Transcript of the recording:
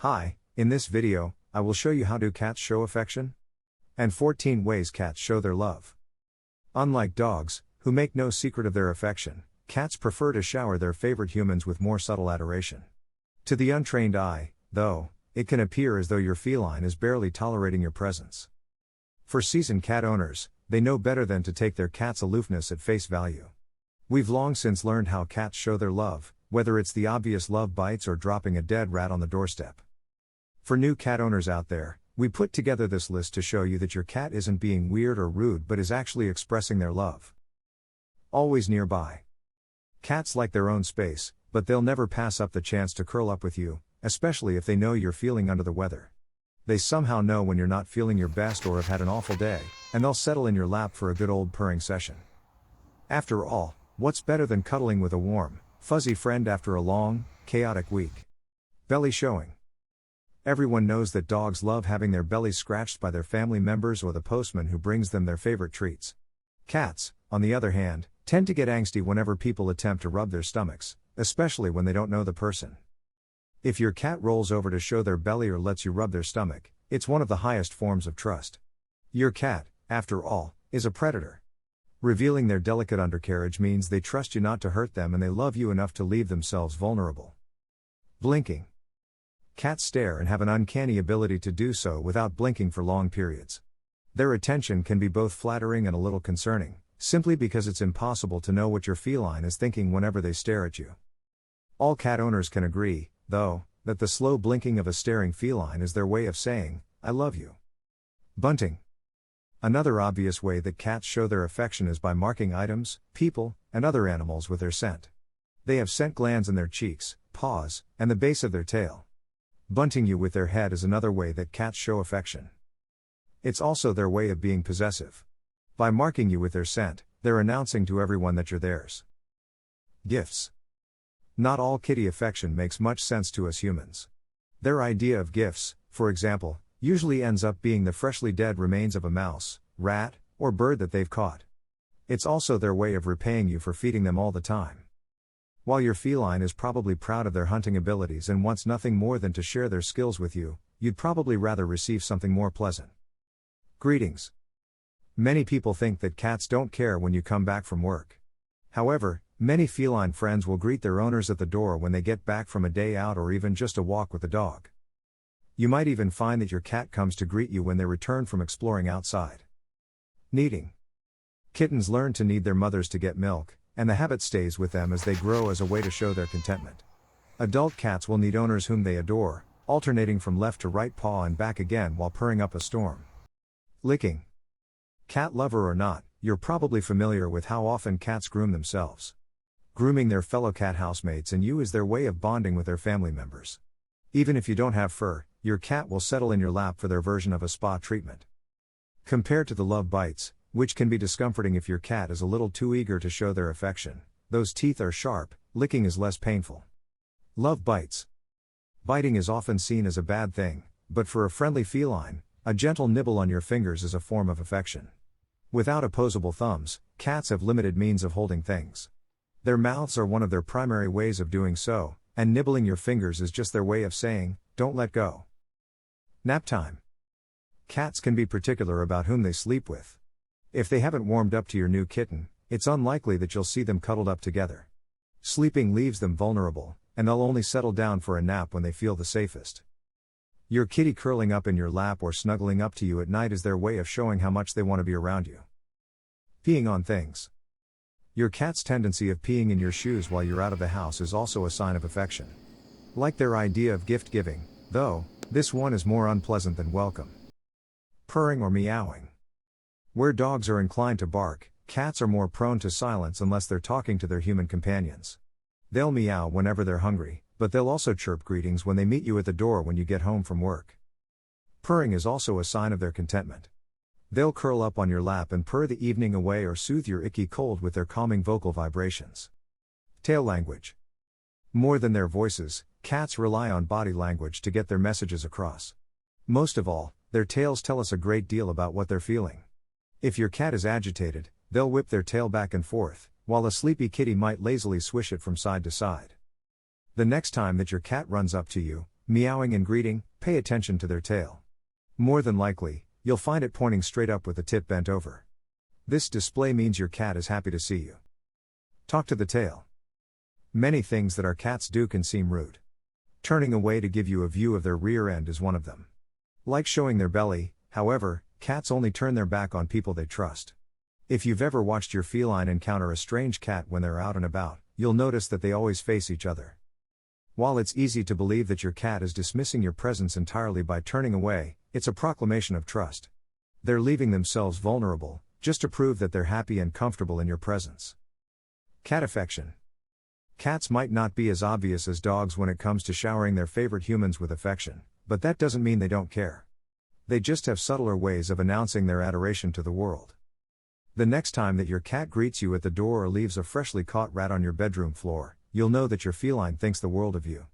Hi, in this video, I will show you how do cats show affection? And 14 ways cats show their love. Unlike dogs, who make no secret of their affection, cats prefer to shower their favorite humans with more subtle adoration. To the untrained eye, though, it can appear as though your feline is barely tolerating your presence. For seasoned cat owners, they know better than to take their cat's aloofness at face value. We've long since learned how cats show their love, whether it's the obvious love bites or dropping a dead rat on the doorstep. For new cat owners out there, we put together this list to show you that your cat isn't being weird or rude but is actually expressing their love. Always nearby. Cats like their own space, but they'll never pass up the chance to curl up with you, especially if they know you're feeling under the weather. They somehow know when you're not feeling your best or have had an awful day, and they'll settle in your lap for a good old purring session. After all, what's better than cuddling with a warm, fuzzy friend after a long, chaotic week? Belly showing. Everyone knows that dogs love having their bellies scratched by their family members or the postman who brings them their favorite treats. Cats, on the other hand, tend to get angsty whenever people attempt to rub their stomachs, especially when they don't know the person. If your cat rolls over to show their belly or lets you rub their stomach, it's one of the highest forms of trust. Your cat, after all, is a predator. Revealing their delicate undercarriage means they trust you not to hurt them and they love you enough to leave themselves vulnerable. Blinking. Cats stare and have an uncanny ability to do so without blinking for long periods. Their attention can be both flattering and a little concerning, simply because it's impossible to know what your feline is thinking whenever they stare at you. All cat owners can agree, though, that the slow blinking of a staring feline is their way of saying, "I love you." Bunting. Another obvious way that cats show their affection is by marking items, people, and other animals with their scent. They have scent glands in their cheeks, paws, and the base of their tail. Bunting you with their head is another way that cats show affection. It's also their way of being possessive. By marking you with their scent, they're announcing to everyone that you're theirs. Gifts. Not all kitty affection makes much sense to us humans. Their idea of gifts, for example, usually ends up being the freshly dead remains of a mouse, rat, or bird that they've caught. It's also their way of repaying you for feeding them all the time. While your feline is probably proud of their hunting abilities and wants nothing more than to share their skills with you, you'd probably rather receive something more pleasant. Greetings. Many people think that cats don't care when you come back from work. However, many feline friends will greet their owners at the door when they get back from a day out or even just a walk with the dog. You might even find that your cat comes to greet you when they return from exploring outside. Kneading. Kittens learn to knead their mothers to get milk, and the habit stays with them as they grow as a way to show their contentment. Adult cats will knead owners whom they adore, alternating from left to right paw and back again while purring up a storm. Licking. Cat lover or not, you're probably familiar with how often cats groom themselves. Grooming their fellow cat housemates and you is their way of bonding with their family members. Even if you don't have fur, your cat will settle in your lap for their version of a spa treatment. Compared to the love bites, which can be discomforting if your cat is a little too eager to show their affection, those teeth are sharp, licking is less painful. Love bites. Biting is often seen as a bad thing, but for a friendly feline, a gentle nibble on your fingers is a form of affection. Without opposable thumbs, cats have limited means of holding things. Their mouths are one of their primary ways of doing so, and nibbling your fingers is just their way of saying, "Don't let go." Nap time. Cats can be particular about whom they sleep with. If they haven't warmed up to your new kitten, it's unlikely that you'll see them cuddled up together. Sleeping leaves them vulnerable, and they'll only settle down for a nap when they feel the safest. Your kitty curling up in your lap or snuggling up to you at night is their way of showing how much they want to be around you. Peeing on things. Your cat's tendency of peeing in your shoes while you're out of the house is also a sign of affection. Like their idea of gift giving, though, this one is more unpleasant than welcome. Purring or meowing. Where dogs are inclined to bark, cats are more prone to silence unless they're talking to their human companions. They'll meow whenever they're hungry, but they'll also chirp greetings when they meet you at the door when you get home from work. Purring is also a sign of their contentment. They'll curl up on your lap and purr the evening away or soothe your icky cold with their calming vocal vibrations. Tail language. More than their voices, cats rely on body language to get their messages across. Most of all, their tails tell us a great deal about what they're feeling. If your cat is agitated, they'll whip their tail back and forth, while a sleepy kitty might lazily swish it from side to side. The next time that your cat runs up to you, meowing and greeting, pay attention to their tail. More than likely, you'll find it pointing straight up with the tip bent over. This display means your cat is happy to see you. Talk to the tail. Many things that our cats do can seem rude. Turning away to give you a view of their rear end is one of them. Like showing their belly, however, cats only turn their back on people they trust. If you've ever watched your feline encounter a strange cat when they're out and about, you'll notice that they always face each other. While it's easy to believe that your cat is dismissing your presence entirely by turning away, it's a proclamation of trust. They're leaving themselves vulnerable, just to prove that they're happy and comfortable in your presence. Cat affection. Cats might not be as obvious as dogs when it comes to showering their favorite humans with affection, but that doesn't mean they don't care. They just have subtler ways of announcing their adoration to the world. The next time that your cat greets you at the door or leaves a freshly caught rat on your bedroom floor, you'll know that your feline thinks the world of you.